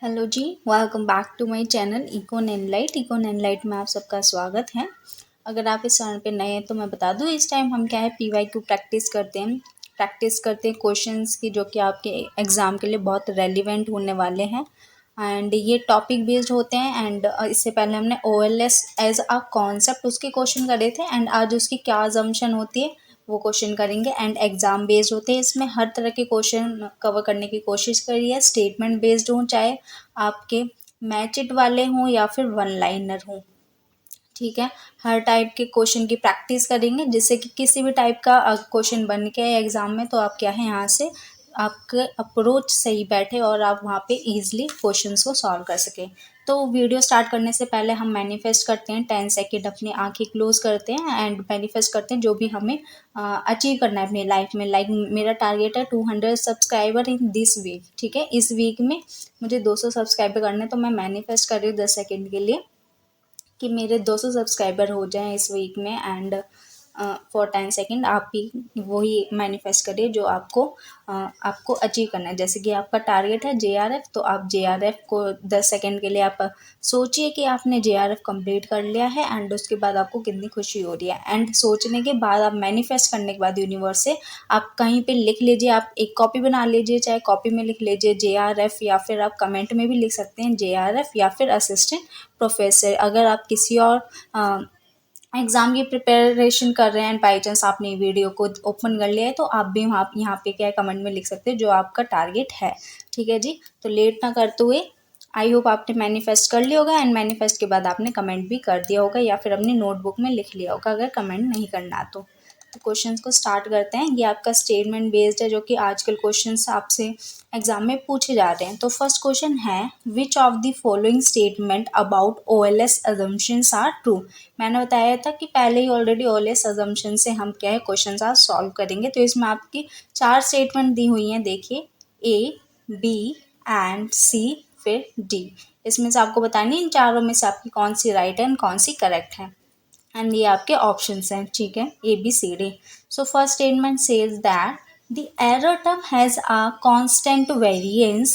Hello ji, welcome back to my channel econ enlight में आप सबका स्वागत है। अगर आप इस चैनल पे नए हैं तो मैं बता दूं, इस टाइम हम क्या है पीवाईक्यू प्रैक्टिस करते हैं क्वेश्चंस की, जो कि आपके एग्ज़ाम के लिए बहुत रेलिवेंट होने वाले हैं। एंड ये टॉपिक बेस्ड होते हैं। एंड इससे पहले हमने ओएलएस एज अ कॉन्सेप्ट उसके क्वेश्चन करे थे, एंड आज उसकी क्या अजम्पशन होती है वो क्वेश्चन करेंगे। एंड एग्जाम बेस्ड होते हैं, इसमें हर तरह के क्वेश्चन कवर करने की कोशिश करी है। स्टेटमेंट बेस्ड हों, चाहे आपके मैच इट वाले हों या फिर वन लाइनर हों, ठीक है। हर टाइप के क्वेश्चन की प्रैक्टिस करेंगे, जिससे कि किसी भी टाइप का क्वेश्चन बन के आए एग्जाम में तो आप क्या है यहाँ से आपके अप्रोच सही बैठे और आप वहाँ पे इजीली क्वेश्चंस को सॉल्व कर सकें। तो वीडियो स्टार्ट करने से पहले हम मैनिफेस्ट करते हैं 10 सेकेंड, अपनी आंखें क्लोज करते हैं एंड मैनिफेस्ट करते हैं जो भी हमें अचीव करना है अपनी लाइफ में। लाइक मेरा टारगेट है 200 सब्सक्राइबर इन दिस वीक, ठीक है। इस वीक में मुझे 200 सब्सक्राइबर करने, तो मैं मैनिफेस्ट कर रही हूँ 10 सेकेंड के लिए कि मेरे 200 सब्सक्राइबर हो जाएं इस वीक में। एंड फॉर 10 सेकेंड आप भी वही मैनिफेस्ट करिए जो आपको अचीव करना है। जैसे कि आपका टारगेट है जेआरएफ, तो आप जेआरएफ को 10 सेकेंड के लिए आप सोचिए कि आपने जेआरएफ कंप्लीट कर लिया है, एंड उसके बाद आपको कितनी खुशी हो रही है। एंड सोचने के बाद, आप मैनिफेस्ट करने के बाद यूनिवर्स से आप कहीं पे लिख लीजिए, आप एक कॉपी बना लीजिए, चाहे कॉपी में लिख लीजिए जेआरएफ, या फिर आप कमेंट में भी लिख सकते हैं जेआरएफ या फिर असिस्टेंट प्रोफेसर। अगर आप किसी और एग्ज़ाम की प्रिपरेशन कर रहे हैं, बाई चांस आपने वीडियो को ओपन कर लिया है, तो आप भी वहाँ यहाँ पे क्या है कमेंट में लिख सकते हैं जो आपका टारगेट है, ठीक है जी। तो लेट ना करते हुए, आई होप आपने मैनिफेस्ट कर लिया होगा, एंड मैनिफेस्ट के बाद आपने कमेंट भी कर दिया होगा या फिर अपनी नोटबुक में लिख लिया होगा, अगर कमेंट नहीं करना तो क्वेश्चंस को स्टार्ट करते हैं। ये आपका स्टेटमेंट बेस्ड है, जो कि आजकल क्वेश्चंस आपसे एग्जाम में पूछे जा रहे हैं। तो फर्स्ट क्वेश्चन है, which of the following statement about OLS assumptions are true. मैंने बताया था कि पहले ही ऑलरेडी ओएलएस अजम्पशन से हम क्या है क्वेश्चंस आज सॉल्व करेंगे। तो इसमें आपकी 4 स्टेटमेंट दी हुई हैं, देखिए ए, बी एंड सी, फिर डी। इसमें से आपको बतानी इन चारों में से आपकी कौन सी राइट है एंड कौन सी करेक्ट है। एंड ये आपके ऑप्शंस हैं, ठीक है, A B C D. So first statement says that the error term has a constant variance.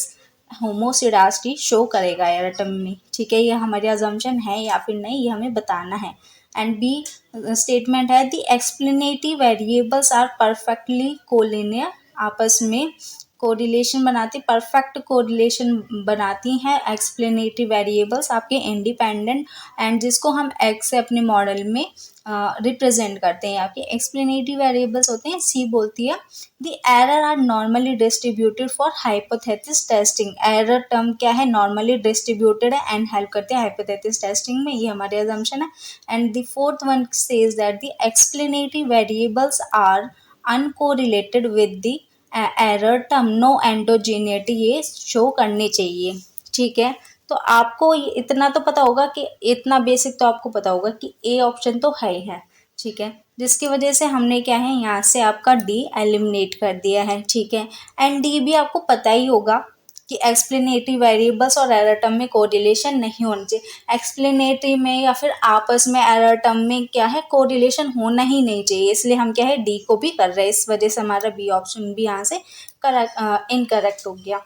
Homoscedasticity show करेगा एरर टर्म में, ठीक है। ये हमारी अजम्पशन है या फिर नहीं, ये हमें बताना है। एंड बी स्टेटमेंट है, the एक्सप्लेनेटिव variables are perfectly collinear. आपस में कोरिलेशन बनाती, परफेक्ट कोरिलेशन बनाती हैं एक्सप्लेनेटिव वेरिएबल्स आपके इंडिपेंडेंट, एंड जिसको हम एक्स से अपने मॉडल में रिप्रेजेंट करते हैं। आपके एक्सप्लेनेटिव वेरिएबल्स होते हैं। सी बोलती है, the error are normally distributed for hypothesis testing. Error term क्या है, नॉर्मली डिस्ट्रीब्यूटेड है एंड हेल्प करते हैं हाइपोथेसिस टेस्टिंग में, ये हमारी अजम्पशन है। And the fourth one says that the एक्सप्लेनेटिव variables are uncorrelated with the error term, no endogeneity ये शो करनी चाहिए, ठीक है। तो आपको इतना तो पता होगा कि इतना बेसिक तो आपको पता होगा कि ए ऑप्शन तो है ही है, ठीक है। जिसकी वजह से हमने क्या है यहाँ से आपका डी एलिमिनेट कर दिया है, ठीक है। एंड डी भी आपको पता ही होगा कि एक्सप्लेनेटरी वेरिएबल्स और एरर टर्म में कोरिलेशन नहीं होना चाहिए। एक्सप्लेनेटरी में या फिर आपस में एरर टर्म में क्या है कोरिलेशन होना ही नहीं चाहिए, इसलिए हम क्या है डी को भी कर रहे हैं। इस वजह से हमारा बी ऑप्शन भी यहाँ से करेक्ट इनकरेक्ट हो गया,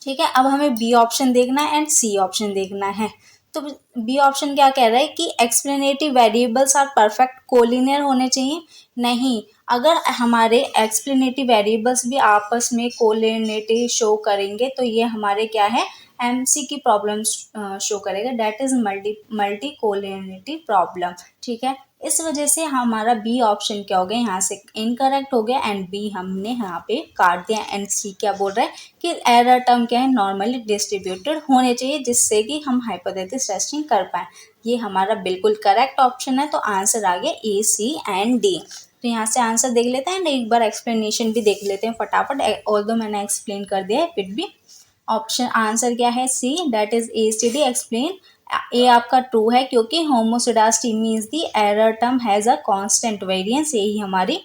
ठीक है। अब हमें बी ऑप्शन देखना है एंड सी ऑप्शन देखना है। तो बी ऑप्शन क्या कह रहा है कि explanatory variables are perfect collinear होने चाहिए। नहीं, अगर हमारे एक्सप्लेनेटिव वेरिएबल्स भी आपस में कोलिनियरिटी शो करेंगे तो ये हमारे क्या है एमसी की प्रॉब्लम शो करेगा, that is multi collinearity problem, ठीक है। इस वजह से हमारा बी ऑप्शन क्या हो गया यहाँ से इनकरेक्ट हो गया, एंड बी हमने यहाँ पे काट दिया। एंड सी क्या बोल रहा है कि एरर टर्म क्या है नॉर्मली डिस्ट्रीब्यूटेड होने चाहिए, जिससे कि हम हाइपोथेसिस टेस्टिंग कर पाए। ये हमारा बिल्कुल करेक्ट ऑप्शन है। तो आंसर आ गया ए, सी एंड डी। तो यहाँ से आंसर देख लेते हैं एंड एक बार एक्सप्लेनेशन भी देख लेते हैं फटाफट, ऑल्दो मैंने एक्सप्लेन कर दिया है फिर भी। ऑप्शन आंसर क्या है C, that is A C D explain. A आपका ट्रू है क्योंकि homoscedasticity means the error term has a constant variance, यही हमारी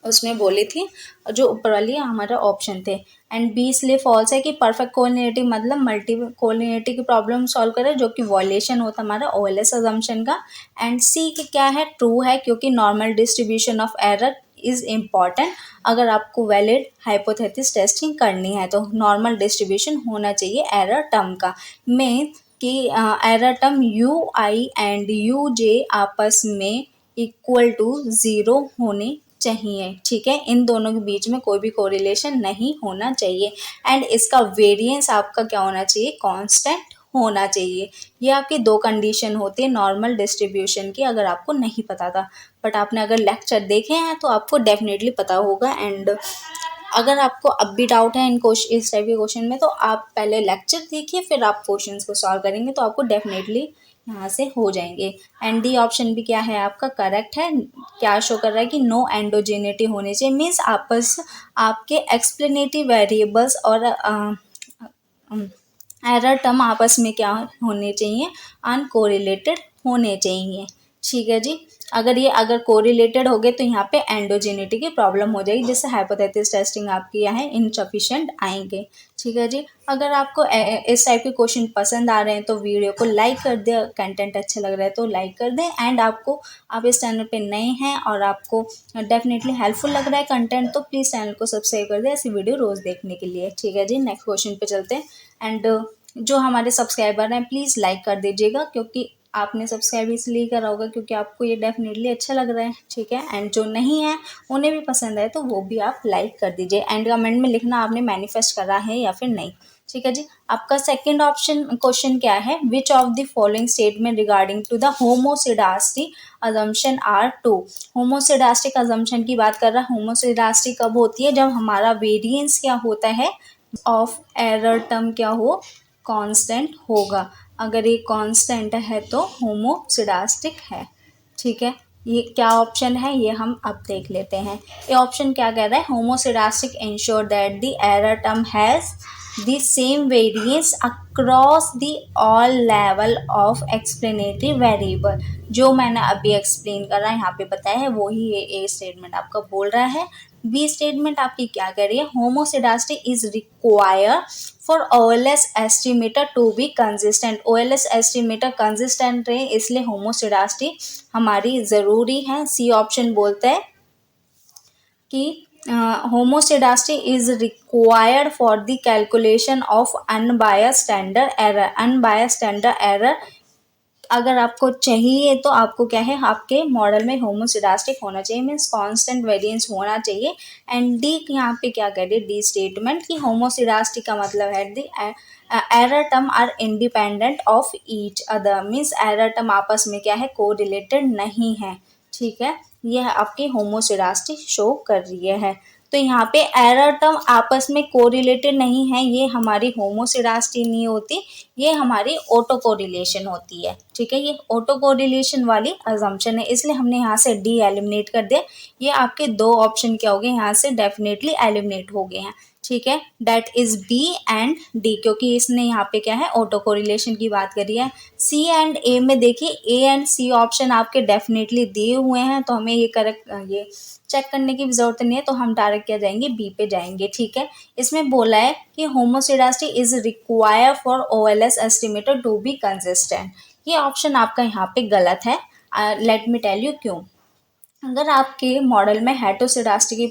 उसमें बोली थी, जो ऊपर वाली हमारा ऑप्शन थे। एंड बी इसलिए फॉल्स है कि परफेक्ट कोलिनियरिटी मतलब मल्टी कोलिनियरिटी की प्रॉब्लम सॉल्व करे, जो कि वॉल्यूशन होता है हमारा ओएलएस अजम्पशन का। एंड सी क्या है ट्रू है क्योंकि normal distribution of error is important अगर आपको वैलिड हाइपोथेसिस टेस्टिंग करनी है। तो नॉर्मल डिस्ट्रीब्यूशन होना चाहिए एरर टर्म का। में कि error term U I and U J आपस में इक्वल टू ज़ीरो होने चाहिए, ठीक है। इन दोनों के बीच में कोई भी कोरिलेशन नहीं होना चाहिए एंड इसका वेरिएंस आपका क्या होना चाहिए, कांस्टेंट होना चाहिए। ये आपकी दो कंडीशन होती है नॉर्मल डिस्ट्रीब्यूशन की, अगर आपको नहीं पता था, बट आपने अगर लेक्चर देखे हैं तो आपको डेफिनेटली पता होगा। एंड अगर आपको अब भी डाउट है इस टाइप के क्वेश्चन में, तो आप पहले लेक्चर देखिए फिर आप क्वेश्चंस को सॉल्व करेंगे तो आपको डेफिनेटली यहाँ से हो जाएंगे। एंड डी ऑप्शन भी क्या है आपका करेक्ट है। क्या शो कर रहा है कि नो एंडोजेनिटी होनी चाहिए, मीन्स आपस आपके एक्सप्लेनेटिव वेरिएबल्स और एरर टर्म आपस में क्या होने चाहिए, अनकोरिलेटेड होने चाहिए, ठीक है जी। अगर कोरिलेटेड हो गए तो यहाँ पे एंडोजेनिटी की प्रॉब्लम हो जाएगी, जिससे हाइपोथेसिस टेस्टिंग आपकी यहाँ है इनसफिशिएंट आएंगे, ठीक है जी। अगर आपको इस टाइप के क्वेश्चन पसंद आ रहे हैं तो वीडियो को लाइक कर दें, कंटेंट अच्छा लग रहा है तो लाइक कर दें। एंड आप इस चैनल पे नए हैं और आपको डेफिनेटली हेल्पफुल लग रहा है कंटेंट, तो प्लीज़ चैनल को सब्सक्राइब कर दें ऐसी वीडियो रोज़ देखने के लिए, ठीक है जी। नेक्स्ट क्वेश्चन पे चलते हैं। एंड जो हमारे सब्सक्राइबर हैं प्लीज़ लाइक कर दीजिएगा, क्योंकि आपने सब्सक्राइब इसलिए करा होगा क्योंकि आपको ये डेफिनेटली अच्छा लग रहा है, ठीक है। एंड जो नहीं है उन्हें भी पसंद है तो वो भी आप लाइक कर दीजिए। एंड कमेंट में लिखना आपने मैनिफेस्ट करा है या फिर नहीं, ठीक है जी। आपका सेकंड ऑप्शन क्वेश्चन क्या है, which of the following statement regarding to the homoscedasticity assumption are true. Homoscedastic assumption की बात कर रहा है। होमोसिडास्टी कब होती है, जब हमारा वेरिएंस क्या होता है ऑफ एरर टर्म क्या हो, कांस्टेंट होगा। अगर ये कांस्टेंट है तो होमोसिडास्टिक है, ठीक है। ये क्या ऑप्शन है ये हम अब देख लेते हैं। ये ऑप्शन क्या कह रहा है, homoscedastic ensure that the error term has the same variance across the all level of explanatory variable. जो मैंने अभी एक्सप्लेन करा यहाँ पे बताया है वही ये स्टेटमेंट आपका बोल रहा है। बी स्टेटमेंट आपकी क्या कह रही है, homoscedasticity is required for OLS estimator to be consistent. OLS estimator consistent रहे इसलिए होमोसिडास्टी हमारी ज़रूरी है। सी ऑप्शन बोलता है कि homoscedasticity is required for the calculation of unbiased standard error. Unbiased standard error अगर आपको चाहिए तो आपको क्या है, आपके मॉडल में होमोसिडास्टिक होना चाहिए, मीन्स कांस्टेंट वेरिएंस होना चाहिए। एंड डी यहाँ पे क्या कह रही है, डी स्टेटमेंट की होमोसिडास्टिक का मतलब है the error term are independent of each other, means error term आपस में क्या है, कोरिलेटेड नहीं है, ठीक है। यह आपकी होमोसिडास्टी शो कर रही है। तो यहाँ पे एरर टर्म आपस में कोरिलेटेड नहीं है, ये हमारी होमोसिडास्टी नहीं होती, ये हमारी ऑटो कोरिलेशन होती है, ठीक है। ये ऑटो कोरिलेशन वाली अजम्पशन है, इसलिए हमने यहाँ से डी एलिमिनेट कर दिया। ये आपके दो ऑप्शन क्या हो गए, यहाँ से डेफिनेटली एलिमिनेट हो गए हैं, ठीक है। That is B and D, क्योंकि इसने यहाँ पे क्या है, ऑटो कोरिलेशन की बात करी है। सी एंड ए में देखिए, ए एंड सी ऑप्शन आपके डेफिनेटली दिए हुए हैं, तो हमें ये ये चेक करने की जरूरत नहीं है, तो हम डायरेक्ट क्या जाएंगे, बी पे जाएंगे, ठीक है। इसमें बोला है कि homoscedasticity is required for OLS estimator to be consistent. ये ऑप्शन आपका यहाँ पे गलत है। लेट मी टेल यू क्यों। अगर आपके मॉडल में हेटेरोसिडास्टी की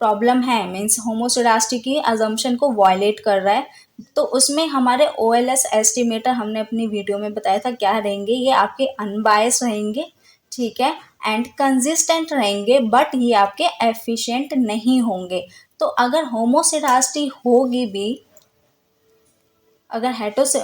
प्रॉब्लम है, मीन्स होमोसिडास्टी की अजम्पशन को वायलेट कर रहा है, तो उसमें हमारे ओएलएस एस्टिमेटर हमने अपनी वीडियो में बताया था क्या रहेंगे, ये आपके अनबायस्ड रहेंगे, ठीक है, एंड कंसिस्टेंट रहेंगे, बट ये आपके एफिशिएंट नहीं होंगे। तो अगर होमोसिडास्टी होगी भी, अगर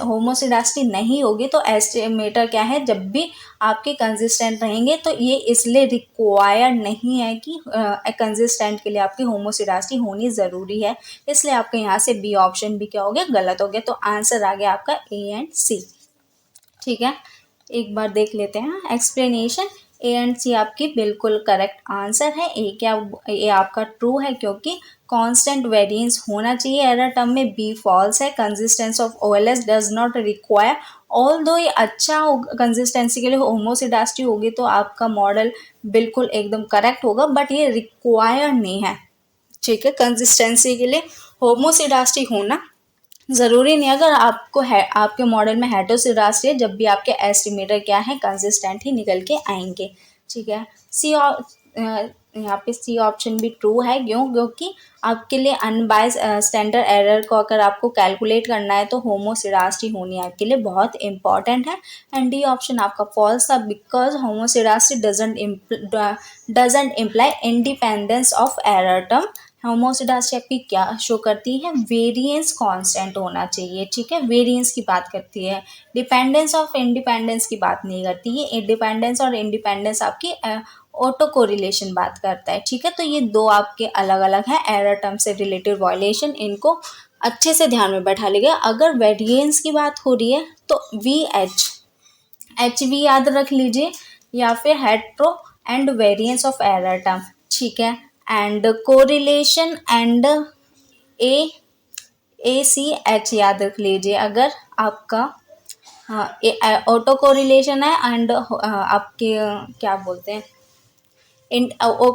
होमोसिडास्टी नहीं होगी तो एस्टिमेटर क्या है, जब भी आपके कंसिस्टेंट रहेंगे, तो ये इसलिए रिक्वायर्ड नहीं है कि कंसिस्टेंट के लिए आपकी होमोसिडास्टी होनी ज़रूरी है, इसलिए आपके यहाँ से बी ऑप्शन भी क्या हो गया, गलत हो गया। तो आंसर आ गया आपका ए एंड सी, ठीक है। एक बार देख लेते हैं एक्सप्लेनेशन। ए एंड सी आपकी बिल्कुल करेक्ट आंसर है। ए आपका ट्रू है क्योंकि कांस्टेंट वेरिएंस होना चाहिए एरर टर्म में। बी फॉल्स है, consistence of OLS does not require. Although ये अच्छा कंसिस्टेंसी के लिए होमोसिडास्टी होगी तो आपका मॉडल बिल्कुल एकदम करेक्ट होगा, बट ये रिक्वायर नहीं है, ठीक है। कंसिस्टेंसी के लिए होमोसिडास्टी होना ज़रूरी नहीं। अगर आपको है, आपके मॉडल में हेटेरोसिडास्टी है, जब भी आपके एस्टिमेटर क्या है, कंसिस्टेंट ही निकल के आएंगे, ठीक है। सी यहाँ पे सी ऑप्शन भी ट्रू है। क्योंकि आपके लिए अनबायस स्टैंडर्ड एरर को अगर आपको कैलकुलेट करना है तो होमोसिडास्टी होनी आपके लिए बहुत इंपॉर्टेंट है। एंड डी ऑप्शन आपका फॉल्स था, because homoscedasticity doesn't imply independence of error term. Homoscedasticity आपकी क्या शो करती है, वेरिएंस कांस्टेंट होना चाहिए, ठीक है, वेरिएंस की बात करती है, डिपेंडेंस ऑफ इंडिपेंडेंस की बात नहीं करती है। इंडिपेंडेंस और इंडिपेंडेंस आपकी ऑटो कोरिलेशन बात करता है, ठीक है। तो ये दो आपके अलग अलग हैं एरर टर्म से रिलेटेड वायलेशन, इनको अच्छे से ध्यान में बैठा लीजिएगा। अगर वेरिएंस की बात हो रही है तो वी याद रख लीजिए, या फिर hetero and variance of error term, ठीक है। एंड कोरिलेशन एंड ACH याद रख लीजिए अगर आपका ऑटो कोरिलेशन है। एंड आपके क्या बोलते हैं,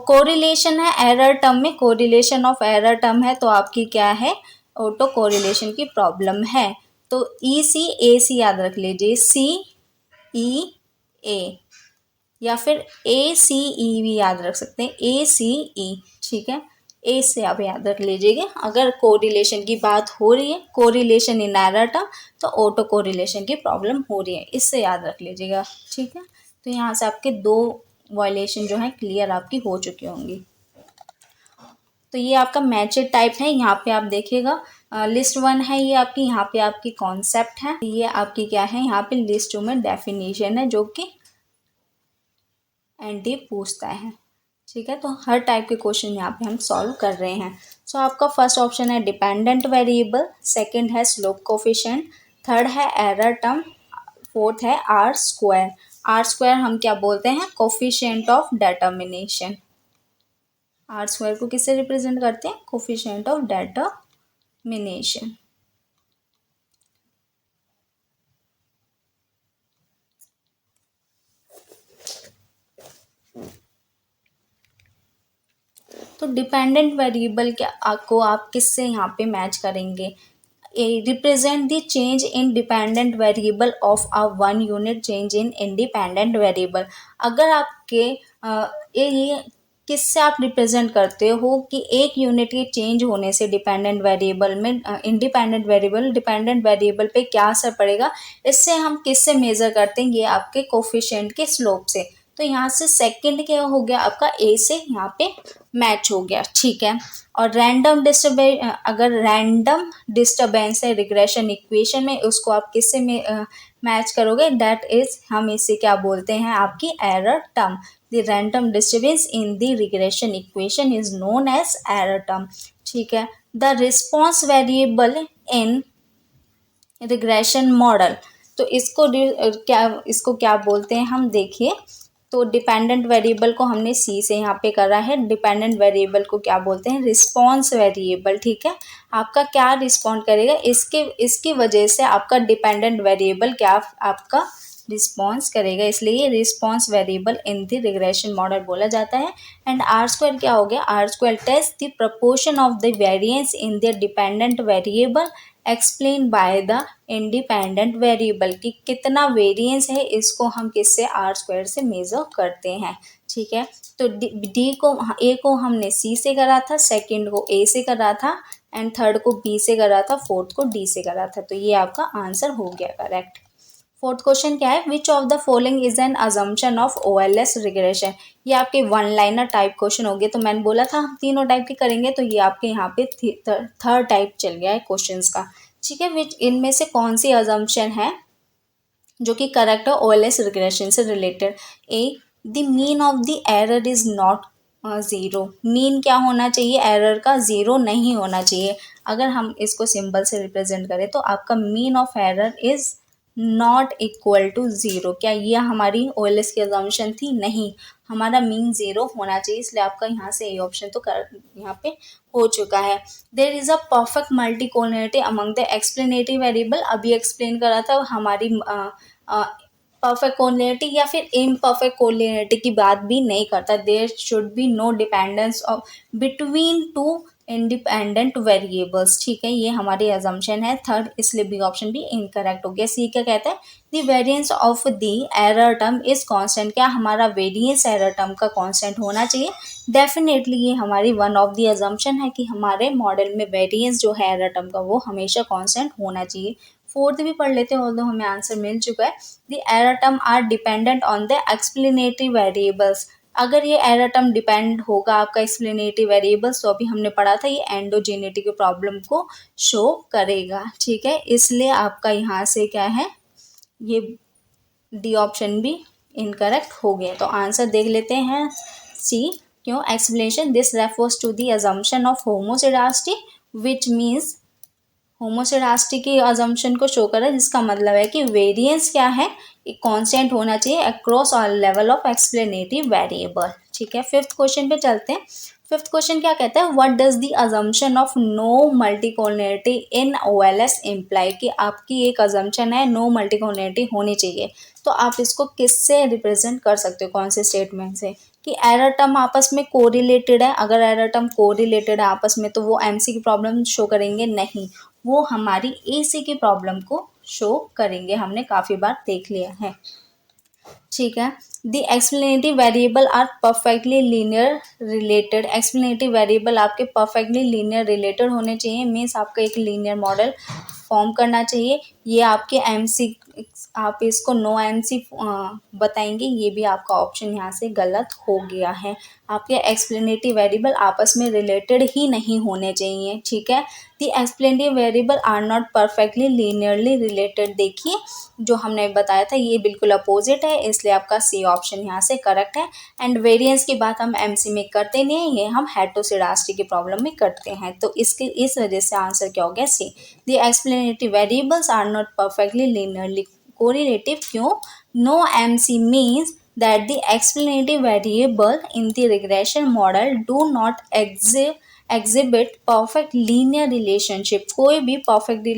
कोरिलेशन है एरर टर्म में, कोरिलेशन ऑफ एरर टर्म है तो आपकी क्या है, ऑटो कोरिलेशन की प्रॉब्लम है। तो ECAC याद रख लीजिए, CEA या फिर ACE भी याद रख सकते हैं, ACE, ठीक है। ए से आप याद रख लीजिएगा। अगर कोरिलेशन की बात हो रही है, कोरिलेशन इन एरर टर्म, तो ऑटो कोरिलेशन की प्रॉब्लम हो रही है, इससे याद रख लीजिएगा, ठीक है। तो यहाँ से आपके दो वायलेशन जो है क्लियर आपकी हो चुकी होंगी। तो ये आपका मैचेड टाइप है, यहाँ पे आप देखिएगा लिस्ट 1 है ये आपकी, यहाँ पे आपकी कॉन्सेप्ट है, ये आपकी क्या है, यहाँ पे लिस्ट 2 में डेफिनेशन है जो कि एनडी पूछता है, ठीक है। तो हर टाइप के क्वेश्चन यहाँ पे हम सॉल्व कर रहे हैं। सो आपका फर्स्ट ऑप्शन है डिपेंडेंट वेरिएबल, सेकंड है स्लोप कोफिशिएंट, थर्ड है एरर टर्म, फोर्थ है आर स्क्वायर। आर स्क्वायर हम क्या बोलते हैं, coefficient of determination. R square को किससे रिप्रेजेंट करते हैं, कोफिशिएंट ऑफ डिटर्मिनेशन। तो डिपेंडेंट वेरिएबल को आप किससे यहाँ पे मैच करेंगे, represent the change in dependent variable of a one unit change in independent variable. अगर आपके ये किससे आप रिप्रेजेंट करते हो कि एक यूनिट के चेंज होने से डिपेंडेंट वेरिएबल में डिपेंडेंट वेरिएबल पे क्या असर पड़ेगा, इससे हम किससे मेजर करते हैं, ये आपके कोफिशिएंट के स्लोप से। तो यहाँ से सेकंड क्या हो गया आपका, ए से यहाँ पे मैच हो गया, ठीक है। और अगर रैंडम डिस्टर्बेंस है रिग्रेशन इक्वेशन में, उसको आप किससे मैच करोगे, दैट इज हम इसे क्या बोलते हैं, आपकी error term. The random disturbance in the regression equation is known as error term, ठीक है। The response variable in regression model, तो इसको क्या बोलते हैं हम, देखिए। तो डिपेंडेंट वेरिएबल को हमने सी से यहाँ पे करा है, डिपेंडेंट वेरिएबल को क्या बोलते हैं, रिस्पॉन्स वेरिएबल, ठीक है। आपका क्या रिस्पॉन्ड करेगा, इसकी वजह से आपका डिपेंडेंट वेरिएबल क्या आपका रिस्पॉन्स करेगा, इसलिए ये response variable in the regression model बोला जाता है। एंड आर स्क्वायर क्या हो गया, R square test the proportion of the variance in the dependent variable explain by the independent variable, कि कितना वेरिएंस है, इसको हम किससे, आर स्क्वायर से मेजर करते हैं, ठीक है। तो ए को हमने सी से करा था, सेकंड को ए से करा था, एंड थर्ड को बी से करा था, फोर्थ को डी से करा था। तो ये आपका आंसर हो गया करेक्ट। फोर्थ क्वेश्चन क्या है, which of the following is an assumption of OLS regression. ये आपके वन लाइनर टाइप क्वेश्चन हो गए। तो मैंने बोला था हम तीनों टाइप के करेंगे, तो ये आपके यहाँ पे थर्ड टाइप चल गया है क्वेश्चंस का, ठीक है। विच इनमें से कौन सी अजम्पशन है जो कि करेक्ट है OLS रिग्रेशन से related. A, the mean of the error is not zero. Mean क्या होना चाहिए, एरर का ज़ीरो नहीं होना चाहिए। अगर हम इसको सिंबल से रिप्रेजेंट करें तो आपका mean of error is not equal to zero. क्या ये हमारी OLS की अजम्पशन थी, नहीं, हमारा मीन ज़ीरो होना चाहिए, इसलिए आपका यहाँ से ये ऑप्शन तो यहाँ पे हो चुका है। There is a perfect multicollinearity among the explanative variable, अभी एक्सप्लेन करा था, हमारी परफेक्ट कोलिनिटी या फिर इम्परफेक्ट कोलिनिटी की बात भी नहीं करता। There should be no dependence of between two independent variables. ठीक है, ये हमारी अजम्पशन है थर्ड, इसलिए बी ऑप्शन भी इनकरेक्ट हो गया। सी क्या कहता है, the variance of the error term is constant. क्या हमारा वेरिएंस एरर टर्म का कांस्टेंट होना चाहिए? डेफिनेटली ये हमारी वन ऑफ द अजम्पशन है कि हमारे मॉडल में वेरिएंस जो है एरर टर्म का वो हमेशा कांस्टेंट होना चाहिए। फोर्थ भी पढ़ लेते हैं, ऑल्दो हमें आंसर मिल चुका है। The error term are dependent on the explanatory variables. अगर ये एरर टर्म डिपेंड होगा आपका एक्सप्लेनेटरी वेरिएबल्स, तो अभी हमने पढ़ा था ये एंडोजेनेटिक प्रॉब्लम को शो करेगा। ठीक है, इसलिए आपका यहाँ से क्या है, ये डी ऑप्शन भी इनकरेक्ट हो गया। तो आंसर देख लेते हैं सी। क्यों? Explanation, this refers to the assumption of homoscedasticity which means, homoscedasticity की अजम्पशन को शो कर रहा है, जिसका मतलब है कि वेरिएंस क्या है, एक कांस्टेंट होना चाहिए across all level of एक्सप्लेनेटिव variable. ठीक है, फिफ्थ क्वेश्चन पे चलते हैं। फिफ्थ क्वेश्चन क्या कहता है, what does the assumption of no multicollinearity in OLS imply. कि आपकी एक अजम्पशन है नो मल्टीकोलिनियरिटी होनी चाहिए, तो आप इसको किससे रिप्रेजेंट कर सकते हो, कौन से स्टेटमेंट से? कि एरर टर्म आपस में कोरिलेटेड है। अगर एरर टर्म कोरिलेटेड है आपस में, तो वो एमसी की प्रॉब्लम शो करेंगे नहीं, वो हमारी एसी की प्रॉब्लम को शो करेंगे। हमने काफ़ी बार देख लिया है। ठीक है, the explanative variable are perfectly linear related. Explanative variable आपके परफेक्टली लीनियर रिलेटेड होने चाहिए, मीन्स आपका एक लीनियर मॉडल फॉर्म करना चाहिए। ये आपके एमसी, आप इसको नो एमसी बताएंगे, ये भी आपका ऑप्शन यहाँ से गलत हो गया है। आपके एक्सप्लेनेटिव वेरिएबल आपस में रिलेटेड ही नहीं होने चाहिए। ठीक है, the explanative variable are not perfectly linearly related. देखिए जो हमने बताया था ये बिल्कुल अपोजिट है, इसलिए आपका सी ऑप्शन यहाँ से करेक्ट है। एंड वेरिएंस की बात हम एमसी में करते नहीं हैं, ये हम हेटेरोसेडास्टी की प्रॉब्लम में करते हैं। तो इस वजह से आंसर क्या हो गया, C. The एक्सप्लेनेटिव variables are not perfectly linearly correlative. क्यों? No MC means that the explanative variable in the regression model do not exhibit perfect linear relationship। कोई भी perfect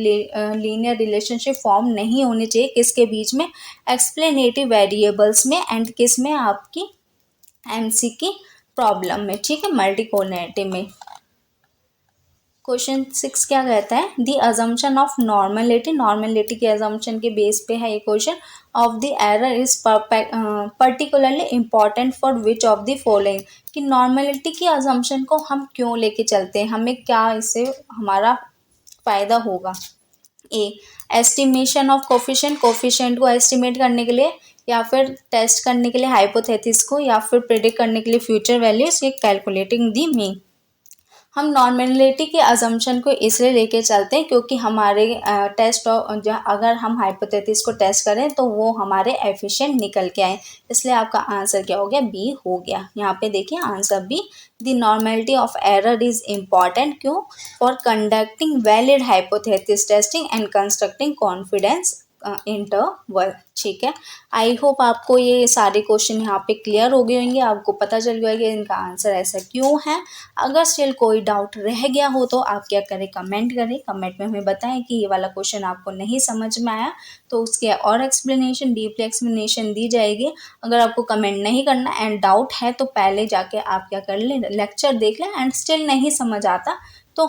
linear relationship फॉर्म नहीं होनी चाहिए किसके बीच में, एक्सप्लेनेटिव वेरिएबल्स में एंड किस में, आपकी एमसी की प्रॉब्लम में। ठीक है, मल्टीकोलिनियरिटी में। क्वेश्चन 6 क्या कहता है, the assumption of normality. Normality के अजम्पशन के बेस पे है ये question. Of the error is particularly important for which of the following. कि नॉर्मलिटी की अजम्पशन को हम क्यों लेके चलते हैं, हमें क्या इससे हमारा फ़ायदा होगा? ए, एस्टिमेशन ऑफ कोफिशिएंट, कोफिशिएंट को एस्टिमेट करने के लिए, या फिर टेस्ट करने के लिए हाइपोथेसिस को, या फिर प्रेडिक्ट करने के लिए फ्यूचर वैल्यूज, ये कैलकुलेटिंग दी मीन। हम नॉर्मलिटी के अजम्पशन को इसलिए लेके चलते हैं क्योंकि हमारे टेस्ट अगर हम हाइपोथेसिस को टेस्ट करें तो वो हमारे एफिशिएंट निकल के आए, इसलिए आपका आंसर क्या हो गया, बी हो गया। यहाँ पे देखिए answer B, the normality of error is important. क्यों? For conducting valid hypothesis testing and constructing confidence interval. ठीक है, आई होप आपको ये सारे क्वेश्चन यहाँ पे क्लियर हो गए होंगे, आपको पता चल गया कि इनका आंसर ऐसा क्यों है। अगर स्टिल कोई डाउट रह गया हो तो आप क्या करें, कमेंट करें, कमेंट में हमें बताएं कि ये वाला क्वेश्चन आपको नहीं समझ में आया, तो उसके और एक्सप्लेनेशन, डीपली एक्सप्लेनेशन दी जाएगी। अगर आपको कमेंट नहीं करना एंड डाउट है तो पहले जाके आप क्या कर लें, लेक्चर देख लें, एंड स्टिल नहीं समझ आता तो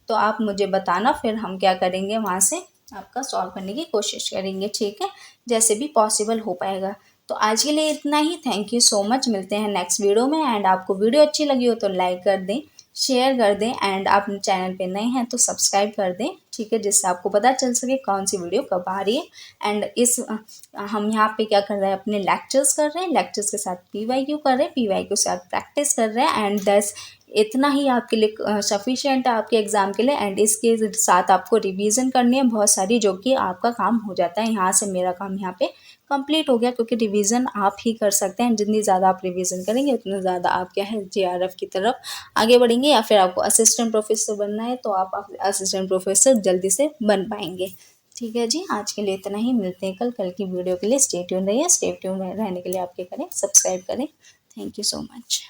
आप मुझे बताना, फिर हम क्या करेंगे, वहाँ से आपका सॉल्व करने की कोशिश करेंगे। ठीक है, जैसे भी पॉसिबल हो पाएगा। तो आज के लिए इतना ही। थैंक यू सो मच, मिलते हैं नेक्स्ट वीडियो में। एंड आपको वीडियो अच्छी लगी हो तो लाइक कर दें, शेयर कर दें, एंड आप चैनल पे नए हैं तो सब्सक्राइब कर दें। ठीक है, जिससे आपको पता चल सके कौन सी वीडियो कब आ रही है। एंड हम यहाँ पे क्या कर रहे हैं, अपने लेक्चर्स कर रहे हैं, लेक्चर्स के साथ PYQ कर रहे हैं, PYQ के साथ प्रैक्टिस कर रहे हैं। एंड दस इतना ही आपके लिए सफिशिएंट है आपके एग्ज़ाम के लिए। एंड इसके साथ आपको रिवीजन करनी है बहुत सारी, जो कि आपका काम हो जाता है। यहाँ से मेरा काम यहाँ पे कंप्लीट हो गया, क्योंकि रिवीजन आप ही कर सकते हैं। जितनी ज़्यादा आप रिवीजन करेंगे उतना ज़्यादा आप क्या है, JRF की तरफ आगे बढ़ेंगे। या फिर आपको असिस्टेंट प्रोफेसर बनना है तो आप असिस्टेंट प्रोफेसर जल्दी से बन पाएंगे। ठीक है जी, आज के लिए इतना ही। मिलते हैं कल की वीडियो के लिए। स्टे ट्यून रहिए। स्टे ट्यून रहने के लिए आपके करें, सब्सक्राइब करें। Thank you so much.